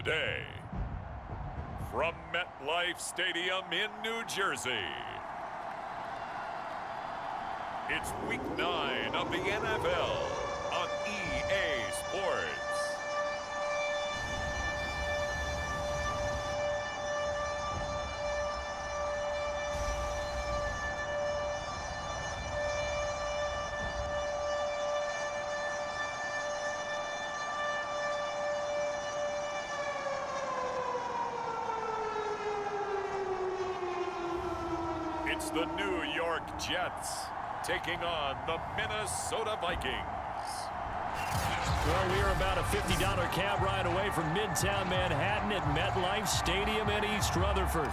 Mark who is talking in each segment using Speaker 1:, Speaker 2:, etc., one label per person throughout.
Speaker 1: today. From MetLife Stadium in New Jersey, it's Week 9 of the NFL on EA Sports. It's the New York Jets taking on the Minnesota Vikings.
Speaker 2: Well, we are about a $50 cab ride away from Midtown Manhattan at MetLife Stadium in East Rutherford.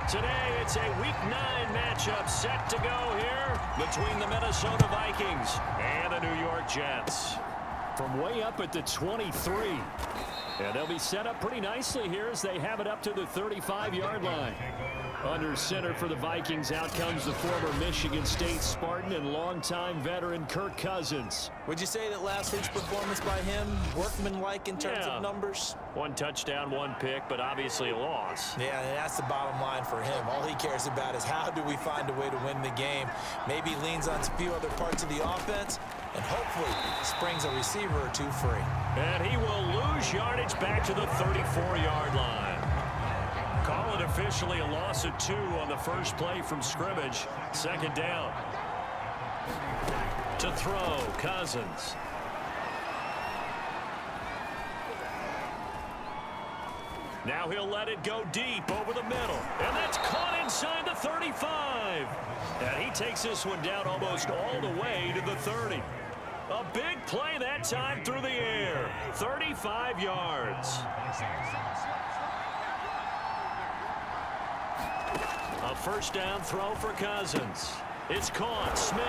Speaker 2: Today, it's a Week 9 matchup set to go here between the Minnesota Vikings and the New York Jets. From way up at the 23. And they'll be set up pretty nicely here as they have it up to the 35-yard line. Under center for the Vikings, out comes the former Michigan State Spartan and longtime veteran Kirk Cousins.
Speaker 3: Would you say that last week's performance by him, workmanlike in terms of numbers?
Speaker 2: 1 touchdown, 1 pick, but obviously a loss.
Speaker 3: Yeah, and that's the bottom line for him. All he cares about is how do we find a way to win the game. Maybe leans on a few other parts of the offense, and hopefully springs a receiver or two free.
Speaker 2: And he will lose yardage back to the 34-yard line. Call it officially a loss of 2 on the first play from scrimmage. Second down. To throw, Cousins. Now he'll let it go deep over the middle. And that's caught inside the 35. And he takes this one down almost all the way to the 30. A big play that time through the air. 35 yards. A first down throw for Cousins. It's caught. Smith.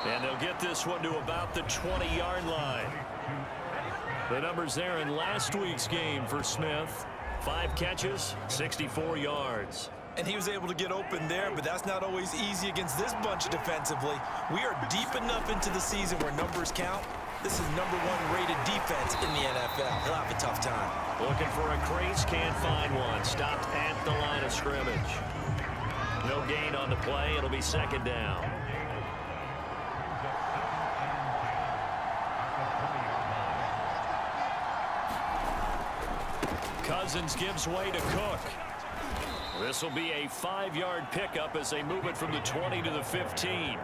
Speaker 2: And they'll get this one to about the 20-yard line. The numbers there in last week's game for Smith. 5 catches, 64 yards.
Speaker 3: And he was able to get open there, but that's not always easy against this bunch defensively. We are deep enough into the season where numbers count. This is #1 rated defense in the NFL. He'll have a tough time.
Speaker 2: Looking for a crease, can't find one. Stopped at the line of scrimmage. No gain on the play. It'll be second down. Cousins gives way to Cook. This will be a 5-yard pickup as they move it from the 20 to the 15.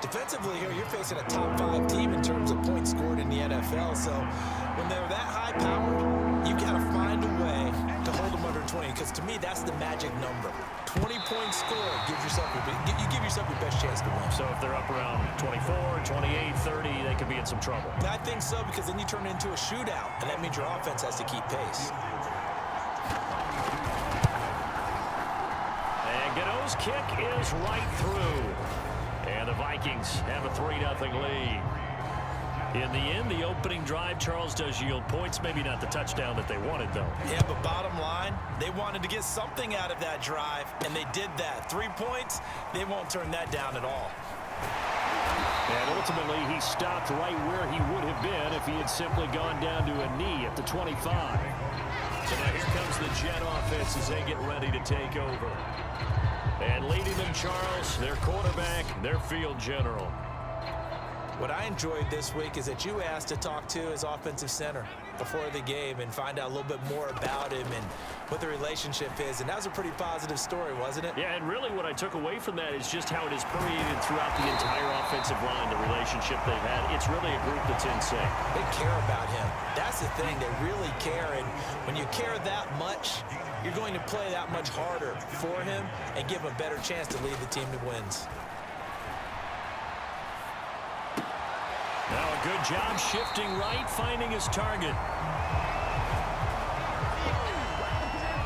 Speaker 3: Defensively here, you're facing a top 5 team in terms of points scored in the NFL. So when they're that high-powered, you got to find a way to hold them under 20. Because to me, that's the magic number. 20 points scored gives yourself you give yourself your best chance to win.
Speaker 2: So if they're up around 24, 28, 30, they could be in some trouble.
Speaker 3: I think so, because then you turn it into a shootout, and that means your offense has to keep pace.
Speaker 2: And Gano's kick is right through. And the Vikings have a 3-0 lead. In the end, the opening drive, Charles, does yield points. Maybe not the touchdown that they wanted, though.
Speaker 3: Yeah, but bottom line, they wanted to get something out of that drive, and they did that. 3 points, they won't turn that down at all.
Speaker 2: And ultimately, he stopped right where he would have been if he had simply gone down to a knee at the 25. So now here comes the Jet offense as they get ready to take over. And leading them, Charles, their quarterback, their field general.
Speaker 3: What I enjoyed this week is that you asked to talk to his offensive center before the game and find out a little bit more about him and what the relationship is. And that was a pretty positive story, wasn't it?
Speaker 2: Yeah, and really what I took away from that is just how it has permeated throughout the entire offensive line, the relationship they've had. It's really a group that's in sync.
Speaker 3: They care about him. That's the thing. They really care. And when you care that much, you're going to play that much harder for him and give him a better chance to lead the team to wins.
Speaker 2: Now a good job shifting right, finding his target.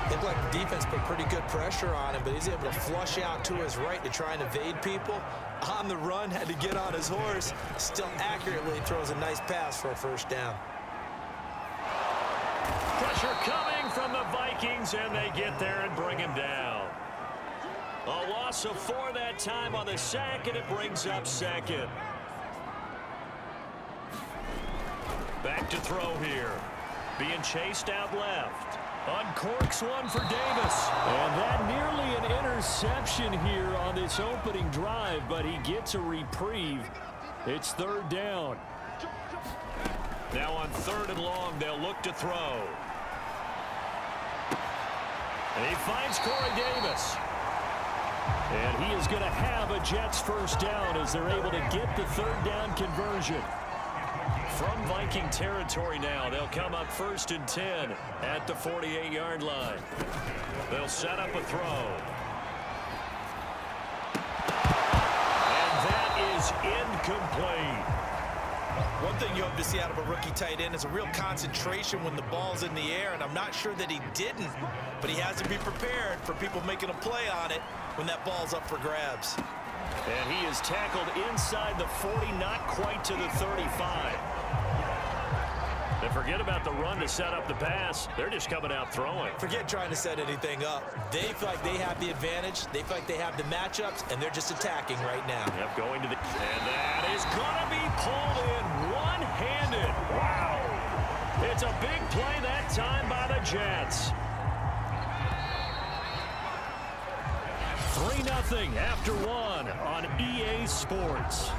Speaker 3: Looked like the defense put pretty good pressure on him, but he's able to flush out to his right to try and evade people. On the run, had to get on his horse. Still accurately throws a nice pass for a first down.
Speaker 2: Pressure coming from the Vikings, and they get there and bring him down. A loss of 4 that time on the sack, and it brings up second. Back to throw here. Being chased out left. Uncorks one for Davis. And that nearly an interception here on this opening drive, but he gets a reprieve. It's third down. Now on third and long, they'll look to throw. And he finds Corey Davis. And he is going to have a Jets first down as they're able to get the third down conversion. From Viking territory now, they'll come up 1st and 10 at the 48-yard line. They'll set up a throw. And that is incomplete.
Speaker 3: One thing you hope to see out of a rookie tight end is a real concentration when the ball's in the air, and I'm not sure that he didn't, but he has to be prepared for people making a play on it when that ball's up for grabs.
Speaker 2: And he is tackled inside the 40, not quite to the 35. And forget about the run to set up the pass. They're just coming out throwing.
Speaker 3: Forget trying to set anything up. They feel like they have the advantage. They feel like they have the matchups, and they're just attacking right now.
Speaker 2: Yep, going to the... And that is going to be pulled in one-handed. Wow. It's a big play that time by the Jets. 3-0 after one on EA Sports.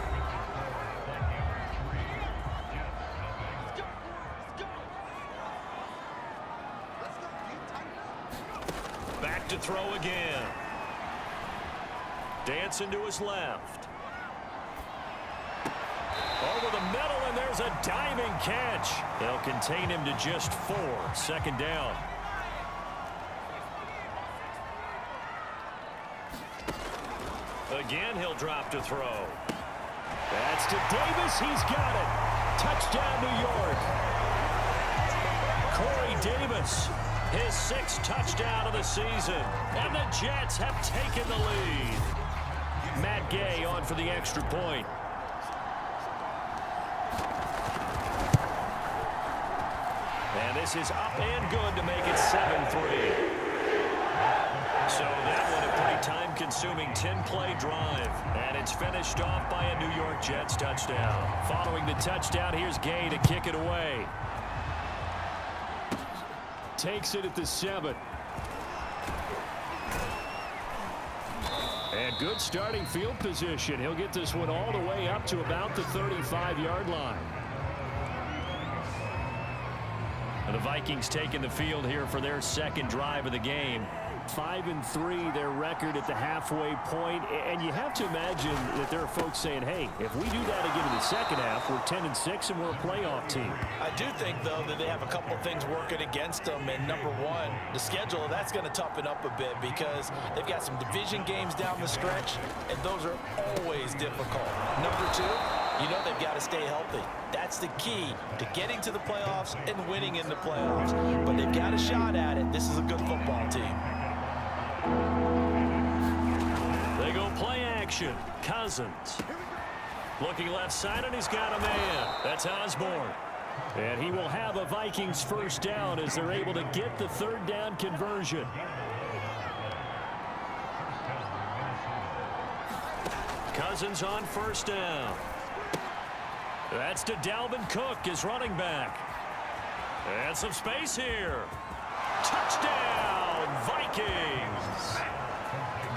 Speaker 2: Back to throw again. Dancing to his left. Over the middle, and there's a diving catch. They'll contain him to just 4. Second down. Again, he'll drop to throw. That's to Davis. He's got it. Touchdown, New York. Corey Davis, his 6th touchdown of the season. And the Jets have taken the lead. Matt Gay on for the extra point. And this is up and good to make it 7-3. So that one a pretty time-consuming 10-play drive. And it's finished off by a New York Jets touchdown. Following the touchdown, here's Gay to kick it away. Takes it at the 7. And good starting field position. He'll get this one all the way up to about the 35-yard line. And the Vikings taking the field here for their second drive of the game. 5-3 their record at the halfway point, and you have to imagine that there are folks saying, hey, if we do that again in the second half, we're 10-6 and we're a playoff team.
Speaker 3: I do think, though, that they have a couple of things working against them, and number one, the schedule, that's going to toughen up a bit because they've got some division games down the stretch, and those are always difficult. Number two, you know they've got to stay healthy. That's the key to getting to the playoffs and winning in the playoffs. But they've got a shot at it. This is a good football team.
Speaker 2: They go play action. Cousins. Looking left side, and he's got a man. That's Osborne. And he will have a Vikings first down as they're able to get the third down conversion. Cousins on first down. That's to Dalvin Cook, his running back. And some space here. Touchdown, Vikings.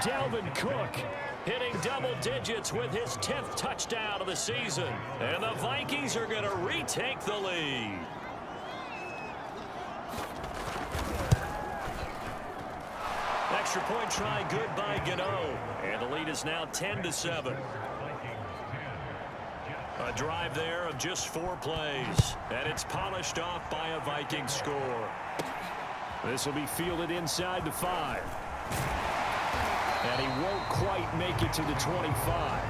Speaker 2: Dalvin Cook hitting double digits with his 10th touchdown of the season. And the Vikings are going to retake the lead. Extra point try good by Gano. And the lead is now 10-7. A drive there of just 4 plays. And it's polished off by a Viking score. This will be fielded inside the 5. And he won't quite make it to the 25.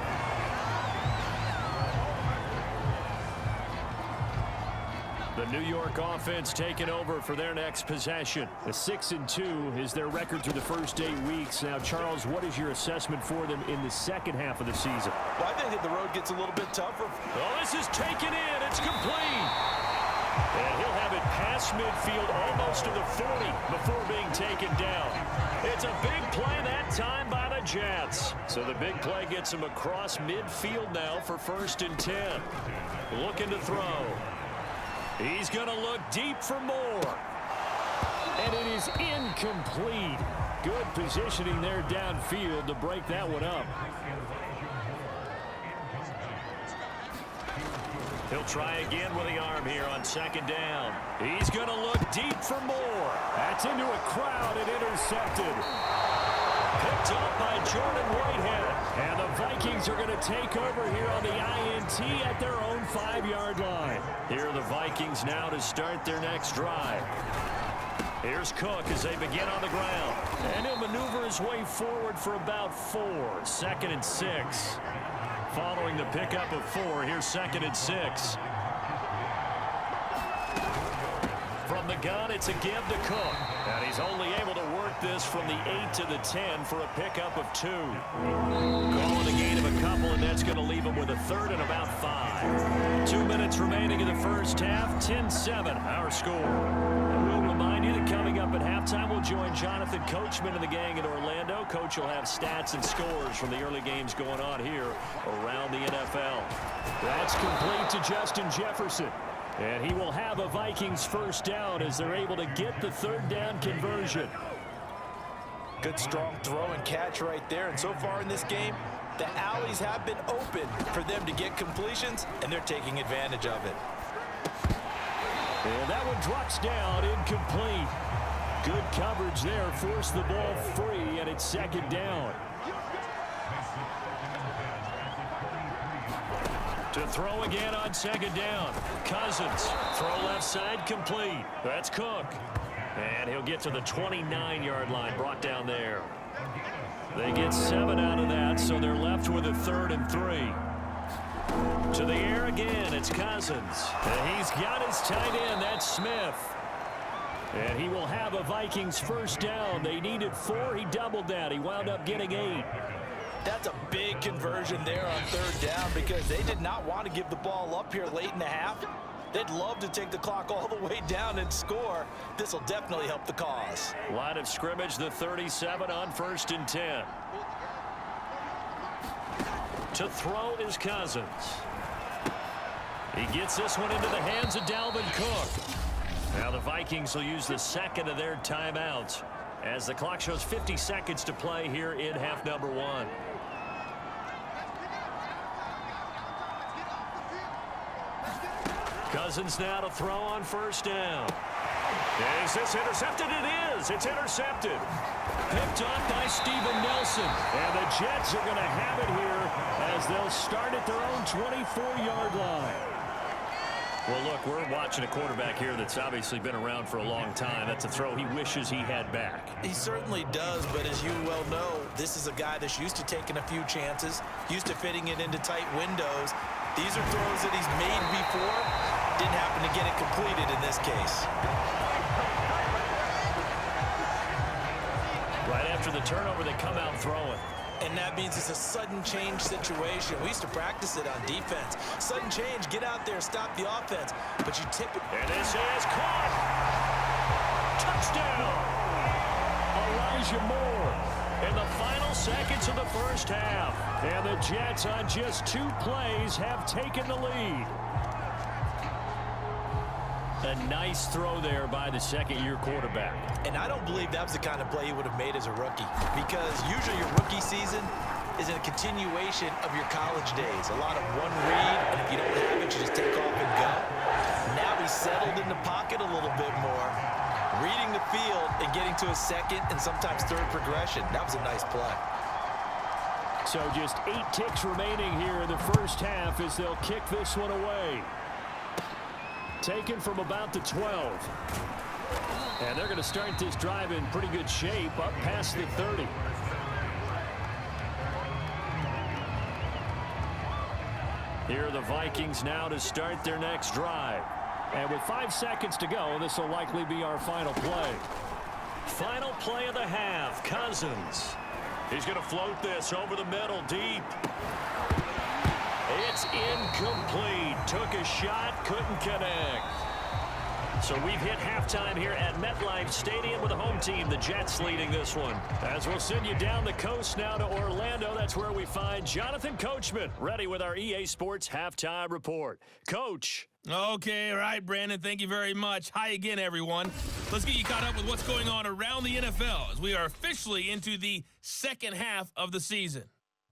Speaker 2: The New York offense taking over for their next possession. A 6-2 is their record through the first 8 weeks. Now, Charles, what is your assessment for them in the second half of the season?
Speaker 3: Well, I think that the road gets a little bit tougher.
Speaker 2: Oh, this is taken in. It's complete. And he'll have it past midfield almost to the 40 before being taken down. It's a big play that time by the Jets. So the big play gets him across midfield now for 1st and 10. Looking to throw. He's going to look deep for more. And it is incomplete. Good positioning there downfield to break that one up. He'll try again with the arm here on second down. He's going to look deep for more. That's into a crowd and intercepted. Picked up by Jordan Whitehead. And the Vikings are going to take over here on the INT at their own 5-yard line. Here are the Vikings now to start their next drive. Here's Cook as they begin on the ground. And he'll maneuver his way forward for about 4. 2nd and 6. Following the pickup of 4, here's 2nd and 6. From the gun, it's a give to Cook. And he's only able to work this from the 8 to the 10 for a pickup of 2. Calling a gain of a couple, and that's going to leave him with a 3rd and about 5. 2 minutes remaining in the first half, 10-7, our score. And we'll remind you that coming up at halftime, we'll join Jonathan Coachman and the gang in Orlando. Coach will have stats and scores from the early games going on here around the NFL. That's complete to Justin Jefferson. And he will have a Vikings first down as they're able to get the 3rd down conversion.
Speaker 3: Good strong throw and catch right there. And so far in this game, the alleys have been open for them to get completions, and they're taking advantage of it.
Speaker 2: And that one drops down, incomplete. Good coverage there, forced the ball free, and it's 2nd down. To throw again on 2nd down. Cousins, throw left side, complete. That's Cook. And he'll get to the 29-yard line, brought down there. They get 7 out of that, so they're left with a 3rd and 3. To the air again, it's Cousins. And he's got his tight end, that's Smith. And he will have a Vikings first down. They needed 4, he doubled that. He wound up getting 8.
Speaker 3: That's a big conversion there on 3rd down because they did not want to give the ball up here late in the half. They'd love to take the clock all the way down and score. This will definitely help the cause.
Speaker 2: Line of scrimmage, the 37 on 1st and 10. To throw is Cousins. He gets this one into the hands of Dalvin Cook. Now the Vikings will use the 2nd of their timeouts as the clock shows 50 seconds to play here in half number 1. Cousins now to throw on 1st down. Is this intercepted? It is. It's intercepted. Picked up by Steven Nelson. And the Jets are going to have it here as they'll start at their own 24-yard line. Well, look, we're watching a quarterback here that's obviously been around for a long time. That's a throw he wishes he had back.
Speaker 3: He certainly does, but as you well know, this is a guy that's used to taking a few chances, used to fitting it into tight windows. These are throws that he's made before. Didn't happen to get it completed in this case.
Speaker 2: Right after the turnover, they come out throwing.
Speaker 3: And that means it's a sudden change situation. We used to practice it on defense. Sudden change, get out there, stop the offense. But you tip it.
Speaker 2: And this is caught. Touchdown. Elijah Moore in the final seconds of the first half. And the Jets on just 2 plays have taken the lead. A nice throw there by the 2nd-year quarterback.
Speaker 3: And I don't believe that was the kind of play he would have made as a rookie, because usually your rookie season is a continuation of your college days. A lot of one read, and if you don't have it, you just take off and go. Now he's settled in the pocket a little bit more, reading the field and getting to a 2nd and sometimes 3rd progression. That was a nice play.
Speaker 2: So just 8 ticks remaining here in the first half as they'll kick this one away. Taken from about the 12. And they're going to start this drive in pretty good shape up past the 30. Here are the Vikings now to start their next drive. And with 5 seconds to go, this will likely be our final play. Final play of the half, Cousins. He's going to float this over the middle deep. It's incomplete. Took a shot, couldn't connect. So we've hit halftime here at MetLife Stadium with the home team, the Jets, leading this one. As we'll send you down the coast now to Orlando, that's where we find Jonathan Coachman, ready with our EA Sports Halftime Report. Coach,
Speaker 4: Okay, all right, Brandon, thank you very much. Hi again, everyone. Let's get you caught up with what's going on around the NFL as we are officially into the second half of the season.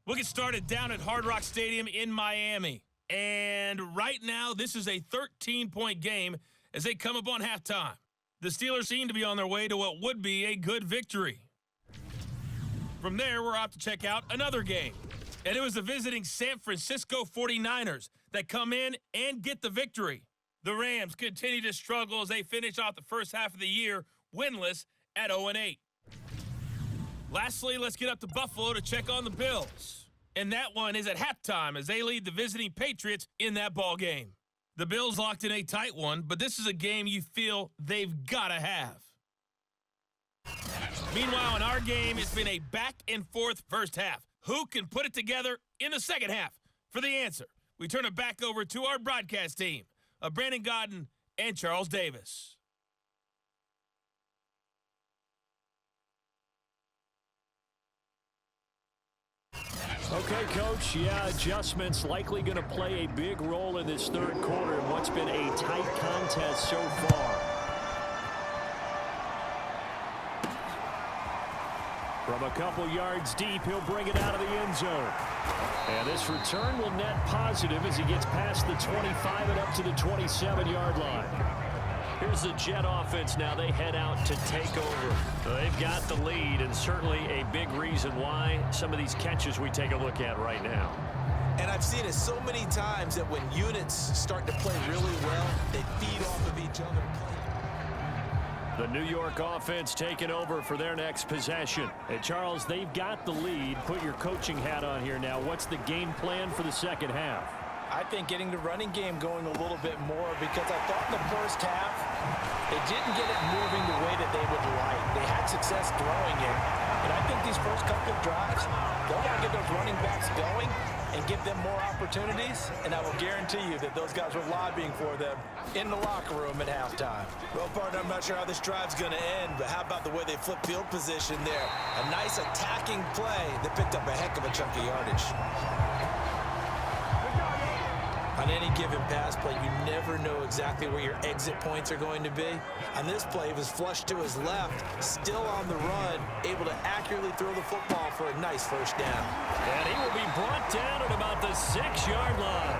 Speaker 4: We'll get started down at Hard Rock Stadium in Miami. And right now, this is a 13-point game as they come up on halftime. The Steelers seem to be on their way to what would be a good victory. From there, we're off to check out another game. And it was the visiting San Francisco 49ers that come in and get the victory. The Rams continue to struggle as they finish off the first half of the year winless at 0-8. Lastly, let's get up to Buffalo to check on the Bills. And that one is at halftime as they lead the visiting Patriots in that ball game. The Bills locked in a tight one, but this is a game you feel they've got to have. Meanwhile, in our game, it's been a back-and-forth first half. Who can put it together in the second half? For the answer, we turn it back over to our broadcast team of Brandon Godden and Charles Davis.
Speaker 2: Okay, Coach, yeah, adjustments likely going to play a big role in this third quarter in what's been a tight contest so far. From a couple yards deep, he'll bring it out of the end zone. And this return will net positive as he gets past the 25 and up to the 27-yard line. Here's the Jet offense now. They head out to take over. They've got the lead, and certainly a big reason why some of these catches we take a look at right now.
Speaker 3: And I've seen it so many times that when units start to play really well, they feed off of each other.
Speaker 2: The New York offense taking over for their next possession. And Charles, they've got the lead. Put your coaching hat on here now. What's the game plan for the second half?
Speaker 3: I think getting the running game going a little bit more, because I thought in the first half they didn't get it moving the way that they would like. They had success throwing it. And I think these first couple of drives, they'll want to get those running backs going and give them more opportunities, and I will guarantee you that those guys were lobbying for them in the locker room at halftime. Well, partner, I'm not sure how this drive's going to end, but how about the way they flip field position there? A nice attacking play that picked up a heck of a chunk of yardage. On any given pass play, you never know exactly where your exit points are going to be. On this play, he was flushed to his left, still on the run, able to accurately throw the football for a nice first down.
Speaker 2: And he will be brought down at about the 6-yard line.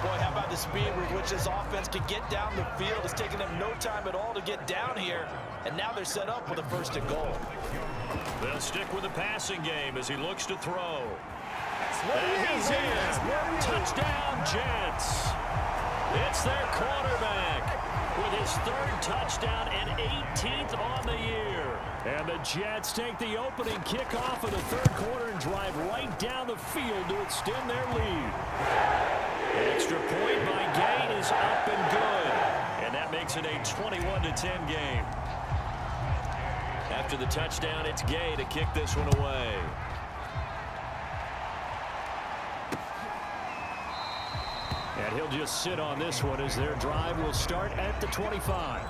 Speaker 3: Boy, how about the speed with which this offense can get down the field? It's taken them no time at all to get down here, and now they're set up with a first and goal.
Speaker 2: They'll stick with the passing game as he looks to throw. And he's in. Touchdown, Jets. It's their quarterback with his third touchdown and 18th on the year. And the Jets take the opening kickoff of the third quarter and drive right down the field to extend their lead. Extra point by Gain is up and good. And that makes it a 21-10 game. After the touchdown, it's Gay to kick this one away. And he'll just sit on this one as their drive will start at the 25.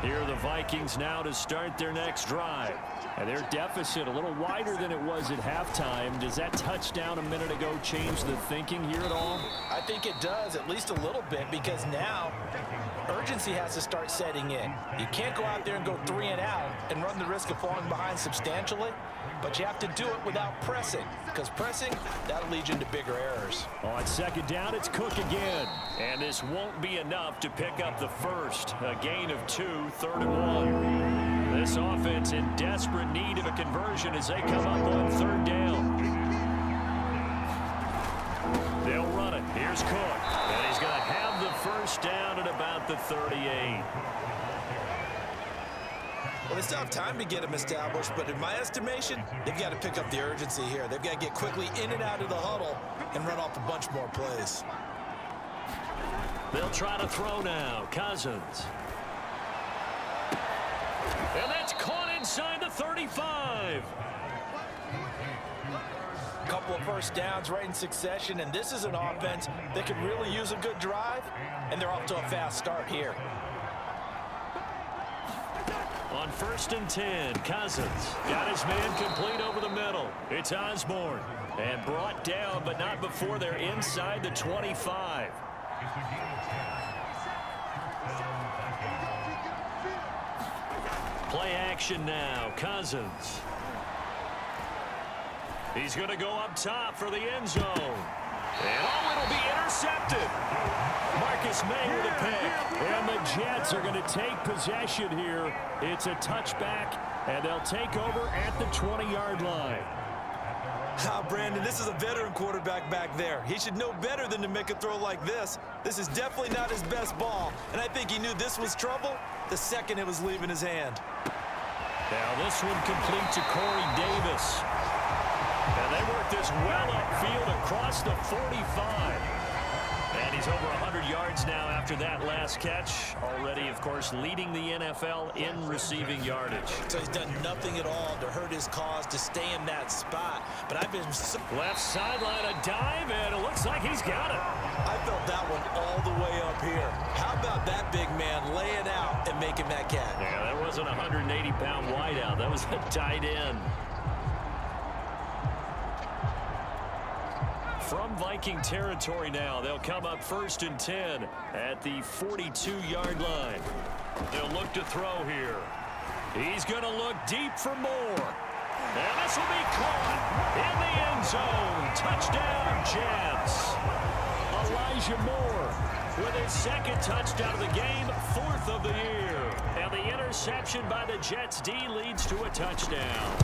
Speaker 2: Here are the Vikings now to start their next drive. And their deficit a little wider than it was at halftime. Does that touchdown a minute ago change the thinking here at all?
Speaker 3: I think it does, at least a little bit, because now urgency has to start setting in. You can't go out there and go 3 and out and run the risk of falling behind substantially, but you have to do it without pressing, because pressing, that'll lead you into bigger errors.
Speaker 2: On second down, it's Cook again. And this won't be enough to pick up the first. A gain of 2, 3rd and 1. This offense in desperate need of a conversion as they come up on 3rd down. They'll run it. Here's Cook. And he's going to have the first down at about the 38.
Speaker 3: Well, they still have time to get him established, but in my estimation, they've got to pick up the urgency here. They've got to get quickly in and out of the huddle and run off a bunch more plays.
Speaker 2: They'll try to throw now. Cousins. And that's caught inside the 35.
Speaker 3: A couple of first downs right in succession, and this is an offense that could really use a good drive, and they're off to a fast start here.
Speaker 2: On 1st and 10, Cousins got his man complete over the middle. It's Osborne. And brought down, but not before they're inside the 25. Play action now. Cousins. He's going to go up top for the end zone. And it'll be intercepted. Marcus May with a pick. And the Jets are going to take possession here. It's a touchback, and they'll take over at the 20-yard line.
Speaker 3: Brandon, this is a veteran quarterback back there. He should know better than to make a throw like this. This is definitely not his best ball, and I think he knew this was trouble the second it was leaving his hand.
Speaker 2: Now this one complete to Corey Davis. And they work this well upfield across the 45. And he's over 100 yards now after that last catch. Already, of course, leading the NFL in receiving yardage.
Speaker 3: So he's done nothing at all to hurt his cause to stay in that spot. But I've been so
Speaker 2: left sideline, a dive, and it looks like he's got it.
Speaker 3: I felt that one all the way up here. How about that big man laying out and making that catch?
Speaker 2: Yeah, that wasn't a 180-pound wideout. That was a tight end. From Viking territory now, they'll come up 1st and 10 at the 42-yard line. They'll look to throw here. He's going to look deep for more. And this will be caught in the end zone. Touchdown, Jets. Elijah Moore with his 2nd touchdown of the game, 4th of the year. And the interception by the Jets D leads to a touchdown.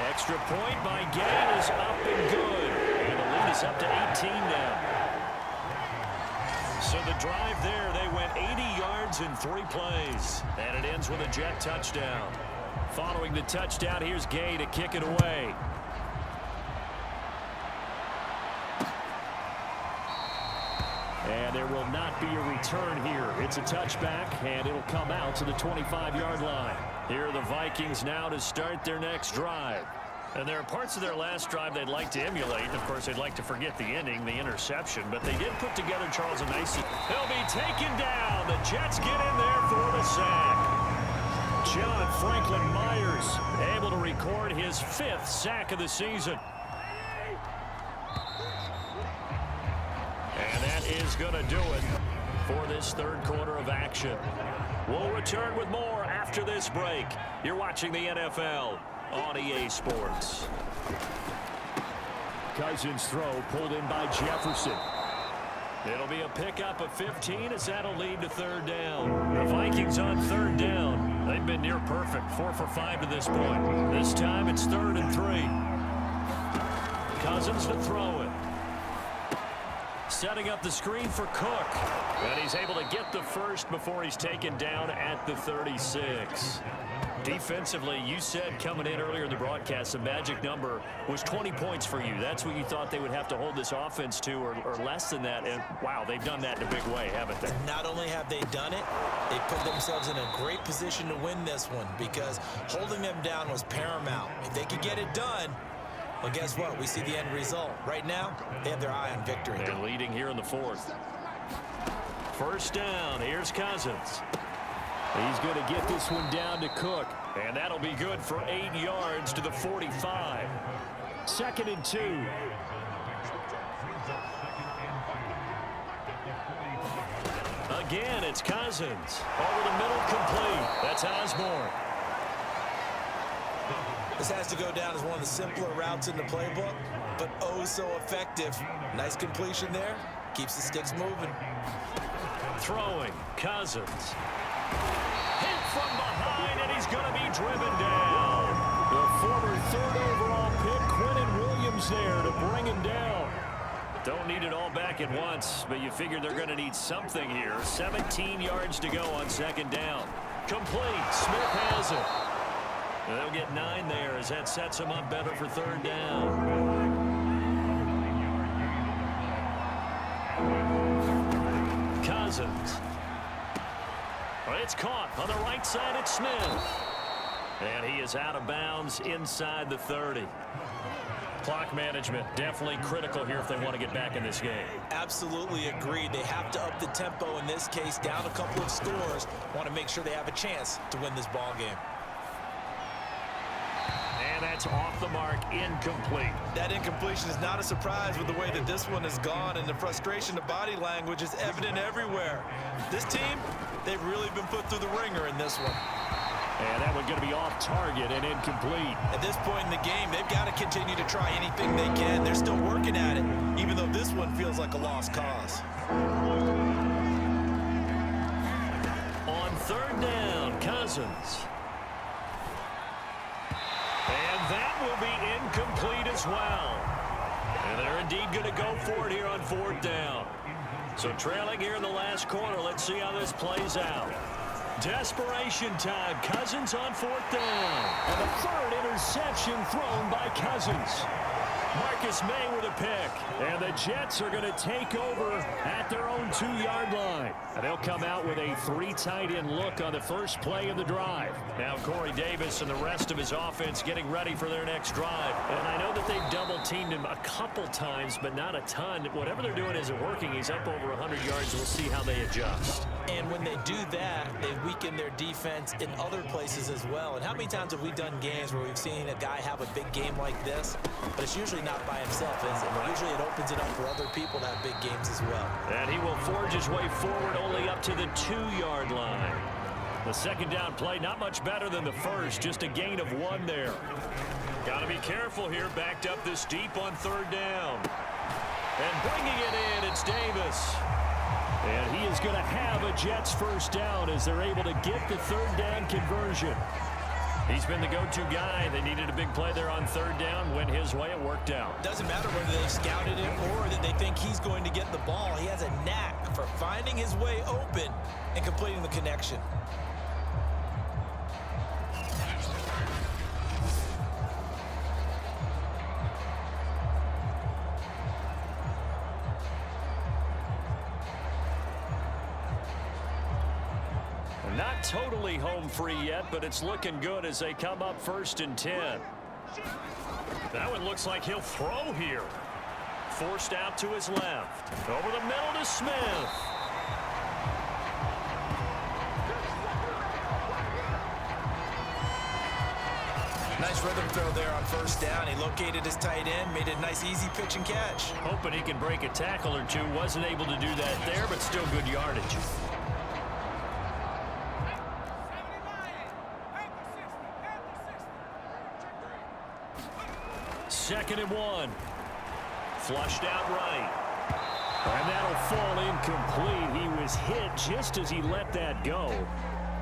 Speaker 2: Extra point by Gay is up and good. And the lead is up to 18 now. So the drive there, they went 80 yards in 3 plays. And it ends with a Jet touchdown. Following the touchdown, here's Gay to kick it away. And there will not be a return here. It's a touchback, and it'll come out to the 25-yard line. Here are the Vikings now to start their next drive. And there are parts of their last drive they'd like to emulate. And, of course, they'd like to forget the ending, the interception. But they did put together Charles a nice. He'll be taken down. The Jets get in there for the sack. John Franklin Myers able to record his 5th sack of the season. And that is going to do it for this 3rd quarter of action. We'll return with more after this break. You're watching the NFL on EA Sports. Cousins throw pulled in by Jefferson. It'll be a pickup of 15 as that'll lead to 3rd down. The Vikings on 3rd down. They've been near perfect, 4 for 5 to this point. This time it's 3rd and 3. Cousins to throw it. Setting up the screen for Cook. And he's able to get the first before he's taken down at the 36. Defensively, you said coming in earlier in the broadcast, the magic number was 20 points for you. That's what you thought they would have to hold this offense to, or less than that. And, wow, they've done that in a big way, haven't they?
Speaker 3: Not only have they done it, they put themselves in a great position to win this one because holding them down was paramount. If they could get it done, well, guess what? We see the end result. Right now, they have their eye on victory.
Speaker 2: And leading here in the 4th. 1st down. Here's Cousins. He's going to get this one down to Cook. And that'll be good for 8 yards to the 45. 2nd and 2. Again, it's Cousins. Over the middle, complete. That's Osborne.
Speaker 3: This has to go down as one of the simpler routes in the playbook, but oh so effective. Nice completion there. Keeps the sticks moving.
Speaker 2: Throwing, Cousins. Hit from behind, and he's going to be driven down. The former 3rd overall pick, Quinnen Williams, there to bring him down. Don't need it all back at once, but you figure they're going to need something here. 17 yards to go on 2nd down. Complete. Smith has it. They'll get 9 there as that sets them up better for 3rd down. Cousins. It's caught on the right side. It's Smith. And he is out of bounds inside the 30. Clock management, definitely critical here if they want to get back in this game.
Speaker 3: Absolutely agreed. They have to up the tempo in this case, down a couple of scores. Want to make sure they have a chance to win this ball game.
Speaker 2: And that's off the mark, incomplete.
Speaker 3: That incompletion is not a surprise with the way that this one has gone, and the frustration, the body language is evident everywhere. This team, they've really been put through the ringer in this one.
Speaker 2: And that one's going to be off target and incomplete.
Speaker 3: At this point in the game, they've got to continue to try anything they can. They're still working at it, even though this one feels like a lost cause.
Speaker 2: On third down, Cousins. And that will be incomplete as well. And they're indeed going to go for it here on fourth down. So trailing here in the last quarter, let's see how this plays out. Desperation time. Cousins on fourth down. And the third interception thrown by Cousins. Marcus May with a pick. And the Jets are going to take over at their own 2-yard line. And they'll come out with a 3 tight end look on the first play of the drive. Now Corey Davis and the rest of his offense getting ready for their next drive. And I know that they've double-teamed him a couple times, but not a ton. Whatever they're doing isn't working. He's up over 100 yards. We'll see how they adjust.
Speaker 3: And when they do that, they weaken their defense in other places as well. And how many times have we done games where we've seen a guy have a big game like this, but it's usually not by himself, is it? Usually it opens it up for other people to have big games as well.
Speaker 2: And he will forge his way forward only up to the 2-yard line. The second down play, not much better than the first, just a gain of 1 there. Got to be careful here, backed up this deep on third down. And bringing it in, it's Davis. And he is going to have a Jets first down as they're able to get the third down conversion. He's been the go-to guy. They needed a big play there on third down. Went his way. It worked out.
Speaker 3: Doesn't matter whether they scouted it or that they think he's going to get the ball. He has a knack for finding his way open and completing the connection.
Speaker 2: Not totally home free yet, but it's looking good as they come up 1st and 10. That one looks like he'll throw here. Forced out to his left. Over the middle to Smith.
Speaker 3: Nice rhythm throw there on first down. He located his tight end, made a nice easy pitch and catch.
Speaker 2: Hoping he can break a tackle or two. Wasn't able to do that there, but still good yardage. Second and 1. Flushed out right. And that'll fall incomplete. He was hit just as he let that go.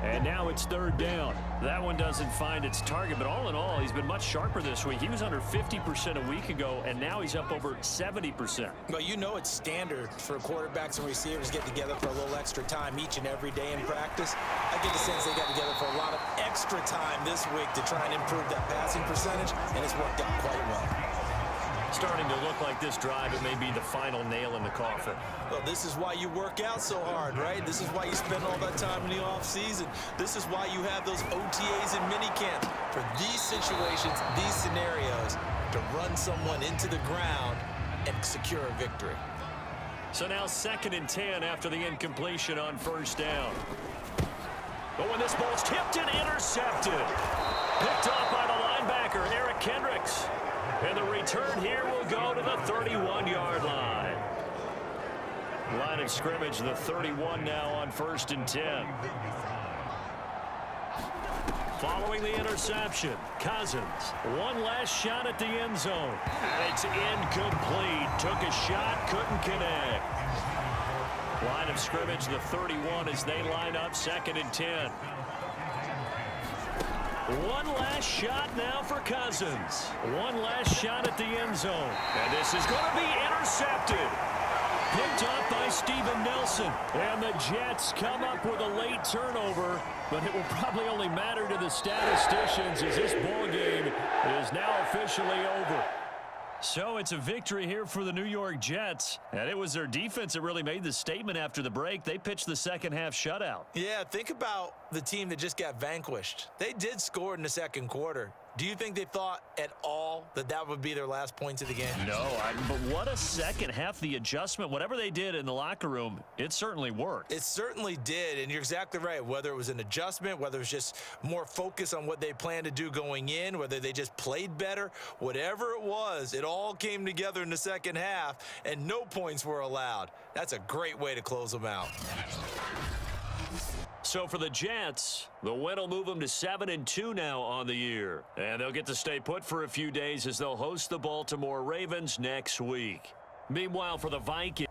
Speaker 2: And now it's third down. That one doesn't find its target, but all in all, he's been much sharper this week. He was under 50% a week ago, and now he's up over 70%.
Speaker 3: Well, you know it's standard for quarterbacks and receivers to get together for a little extra time each and every day in practice. I get the sense they got together for a lot of extra time this week to try and improve that passing percentage, and it's worked out quite well.
Speaker 2: Starting to look like this drive, it may be the final nail in the coffin.
Speaker 3: Well, this is why you work out so hard, right? This is why you spend all that time in the offseason. This is why you have those OTAs and minicamps for these situations, these scenarios, to run someone into the ground and secure a victory.
Speaker 2: So now 2nd and 10 after the incompletion on first down. But when this ball's tipped and intercepted. Picked off by the linebacker, Eric Kendricks. And the return here will go to the 31-yard line. Line of scrimmage, the 31 now on 1st and 10. Following the interception, Cousins. One last shot at the end zone. And it's incomplete. Took a shot, couldn't connect. Line of scrimmage, the 31 as they line up 2nd and 10. One last shot now for Cousins. One last shot at the end zone. And this is going to be intercepted. Picked off by Steven Nelson. And the Jets come up with a late turnover, but it will probably only matter to the statisticians as this ball game is now officially over. So it's a victory here for the New York Jets. And it was their defense that really made the statement after the break. They pitched the second half shutout.
Speaker 3: Yeah, think about the team that just got vanquished. They did score in the second quarter, Do you think they thought at all that that would be their last points of the game?
Speaker 2: No, but what a second half. The adjustment, whatever they did in the locker room, it certainly worked.
Speaker 3: It certainly did, and you're exactly right. Whether it was an adjustment, whether it was just more focus on what they planned to do going in, whether they just played better, whatever it was, it all came together in the second half, and no points were allowed. That's a great way to close them out.
Speaker 2: So for the Jets, the win will move them to 7-2 now on the year. And they'll get to stay put for a few days as they'll host the Baltimore Ravens next week. Meanwhile, for the Vikings,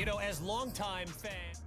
Speaker 5: You know, as longtime fans...